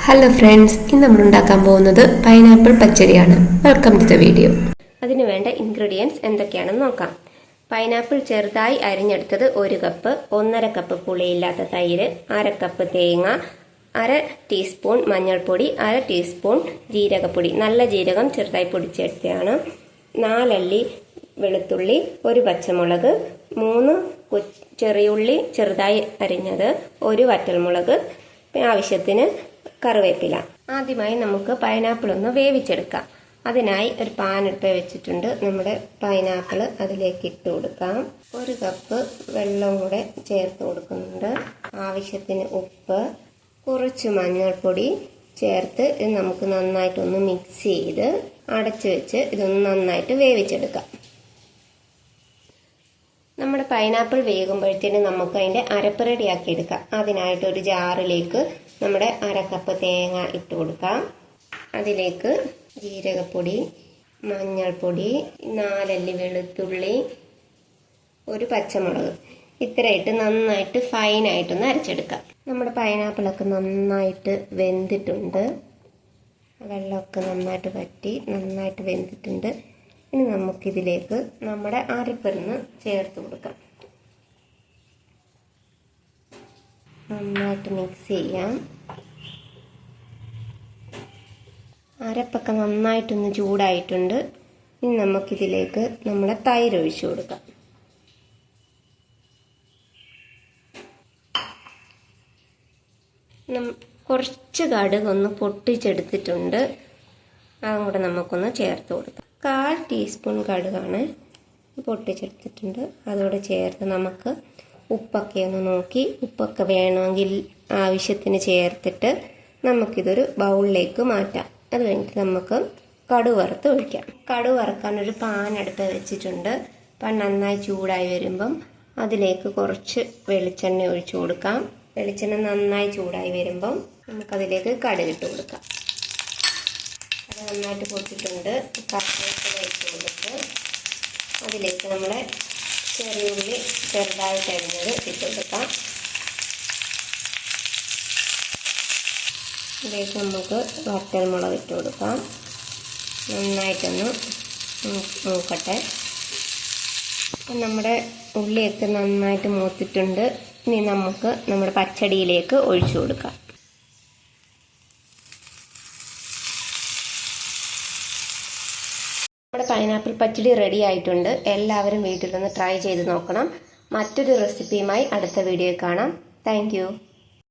Hello friends, ഇന്ന് നമ്മൾ ഉണ്ടാക്കാൻ പോകുന്നത് പൈനാപ്പിൾ പച്ചടിയാണ്. Welcome to the video. അതിന് വേണ്ട ഇൻഗ്രീഡിയൻസ് എന്തൊക്കെയാണെന്ന് നോക്കാം. പൈനാപ്പിൾ ചെറുതായി അരിഞ്ഞെടുത്തത് 1 കപ്പ്, 1.5 കപ്പ് പുളിയില്ലാത്ത തൈര്, 1/2 കപ്പ് തേങ്ങ, 1/2 ടീസ്പൂൺ മഞ്ഞൾപ്പൊടി, 1/2 ടീസ്പൂൺ ജീരകപ്പൊടി, നല്ല ജീരകം ചെറുതായി പൊടിച്ചെടുത്തതാണ്, 4 അല്ലി വെളുത്തുള്ളി, 1 പച്ചമുളക്, 3 ചെറിയുള്ളി ചെറുതായി അരിഞ്ഞത്, 1 വറ്റൽമുളക്, ആവശ്യത്തിന് കറിവേപ്പില. ആദ്യമായി നമുക്ക് പൈനാപ്പിൾ ഒന്ന് വേവിച്ചെടുക്കാം. അതിനായി ഒരു പാൻ എടുത്ത് വെച്ചിട്ടുണ്ട്. നമ്മുടെ പൈനാപ്പിൾ അതിലേക്ക് ഇട്ട് കൊടുക്കാം. 1 കപ്പ് വെള്ളം കൂടെ ചേർത്ത് കൊടുക്കുന്നുണ്ട്. ആവശ്യത്തിന് ഉപ്പ്, കുറച്ച് മഞ്ഞൾപ്പൊടി ചേർത്ത് ഇത് നമുക്ക് നന്നായിട്ടൊന്ന് മിക്സ് ചെയ്ത് അടച്ചു വെച്ച് ഇതൊന്ന് നന്നായിട്ട് വേവിച്ചെടുക്കാം. നമ്മുടെ പൈനാപ്പിൾ വേകുമ്പോഴത്തേന് നമുക്ക് അതിൻ്റെ അരപ്പ് റെഡിയാക്കി എടുക്കാം. അതിനായിട്ട് ഒരു ജാറിലേക്ക് നമ്മുടെ 1/2 കപ്പ് തേങ്ങ ഇട്ട് കൊടുക്കാം. അതിലേക്ക് ജീരകപ്പൊടി, മഞ്ഞൾപ്പൊടി, 4 അല്ലി വെളുത്തുള്ളി, 1 പച്ചമുളക് ഇത്രയിട്ട് നന്നായിട്ട് ഫൈനായിട്ടൊന്ന് അരച്ചെടുക്കാം. നമ്മുടെ പൈനാപ്പിളൊക്കെ നന്നായിട്ട് വെന്തിട്ടുണ്ട്. വെള്ളമൊക്കെ നന്നായിട്ട് വറ്റി നന്നായിട്ട് വെന്തിട്ടുണ്ട്. ഇനി നമുക്കിതിലേക്ക് നമ്മുടെ അരപ്പൊന്ന് ചേർത്ത് കൊടുക്കാം. നന്നായിട്ട് മിക്സ് ചെയ്യാം. അരപ്പൊക്കെ നന്നായിട്ടൊന്ന് ചൂടായിട്ടുണ്ട്. ഇനി നമുക്കിതിലേക്ക് നമ്മുടെ തൈര് ഒഴിച്ചു കൊടുക്കാം. കുറച്ച് കടുക് ഒന്ന് പൊട്ടിച്ചെടുത്തിട്ടുണ്ട്. അതും കൂടെ നമുക്കൊന്ന് ചേർത്ത് കൊടുക്കാം. 1/4 ടീസ്പൂൺ കടുകാണ് പൊട്ടിച്ചെടുത്തിട്ടുണ്ട്. അതോടെ ചേർത്ത് നമുക്ക് ഉപ്പൊക്കെ ഒന്ന് നോക്കി, ഉപ്പൊക്കെ വേണമെങ്കിൽ ആവശ്യത്തിന് ചേർത്തിട്ട് നമുക്കിതൊരു ബൗളിലേക്ക് മാറ്റാം. അത് കഴിഞ്ഞിട്ട് നമുക്ക് കടുക് വറുത്ത് ഒഴിക്കാം. കടുക് വറുക്കാനൊരു പാൻ അടുത്ത് വെച്ചിട്ടുണ്ട്. പാൻ നന്നായി ചൂടായി വരുമ്പം അതിലേക്ക് കുറച്ച് വെളിച്ചെണ്ണ ഒഴിച്ചു കൊടുക്കാം. വെളിച്ചെണ്ണ നന്നായി ചൂടായി വരുമ്പം നമുക്കതിലേക്ക് കടുക് ഇട്ട് കൊടുക്കാം. അത് നന്നായിട്ട് പൊട്ടിട്ടുണ്ട്. കറിവേപ്പില ഇട്ട് കൊടുത്ത് അതിലേക്ക് നമ്മുടെ ചെറിയുള്ളി ചെറുതായിട്ട് അരിഞ്ഞത് ഇട്ട് കൊടുക്കാം. ഇതിലേക്ക് നമുക്ക് വറ്റൽമുളക് ഇട്ട് കൊടുക്കാം. നന്നായിട്ടൊന്ന് മൂക്കട്ടെ. അപ്പം നമ്മുടെ ഉള്ളിയൊക്കെ നന്നായിട്ട് മൂത്തിട്ടുണ്ട്. ഇനി നമുക്ക് നമ്മുടെ പച്ചടിയിലേക്ക് ഒഴിച്ചു കൊടുക്കാം. നമ്മുടെ പൈനാപ്പിൾ പച്ചടി റെഡി ആയിട്ടുണ്ട്. എല്ലാവരും വീട്ടിലൊന്ന് ട്രൈ ചെയ്ത് നോക്കണം. മറ്റൊരു റെസിപ്പിയുമായി അടുത്ത വീഡിയോയിൽ കാണാം. Thank you.